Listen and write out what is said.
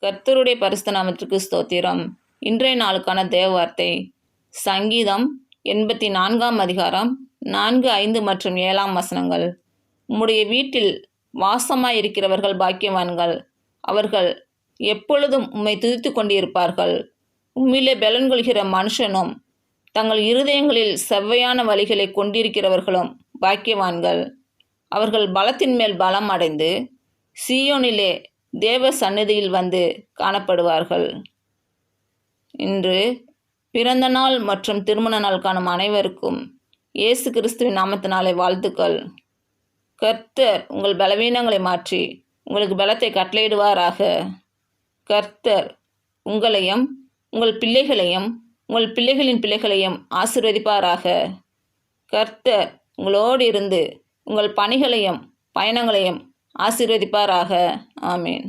கர்த்தருடைய பரிசுத்த நாமத்திற்கு ஸ்தோத்திரம். இன்றைய நாளுக்கான தேவ வார்த்தை சங்கீதம் 84 அதிகாரம் 4, 5 மற்றும் 7 வசனங்கள். உம்முடைய வீட்டில் வாசமாயிருக்கிறவர்கள் பாக்கியவான்கள், அவர்கள் எப்பொழுதும் உம்மை துதித்து கொண்டிருப்பார்கள். உம்மிலே பலன் கொள்கிற மனுஷனும் தங்கள் இருதயங்களில் செவ்வையான வழிகளை கொண்டிருக்கிறவர்களும் பாக்கியவான்கள். அவர்கள் பலத்தின் மேல் பலம் அடைந்து சீயோனிலே தேவ சந்நிதியில் வந்து காணப்படுவார்கள். இன்று பிறந்த நாள் மற்றும் திருமண நாள் காணும் அனைவருக்கும் இயேசு கிறிஸ்துவின் நாமத்தினாலே வாழ்த்துக்கள். கர்த்தர் உங்கள் பலவீனங்களை மாற்றி உங்களுக்கு பலத்தை கட்டளையிடுவாராக. கர்த்தர் உங்களையும் உங்கள் பிள்ளைகளையும் உங்கள் பிள்ளைகளின் பிள்ளைகளையும் ஆசீர்வதிப்பாராக. கர்த்தர் உங்களோடு இருந்து உங்கள் பணிகளையும் பயணங்களையும் ஆசீர்வதிப்பாராக. ஆமீன்.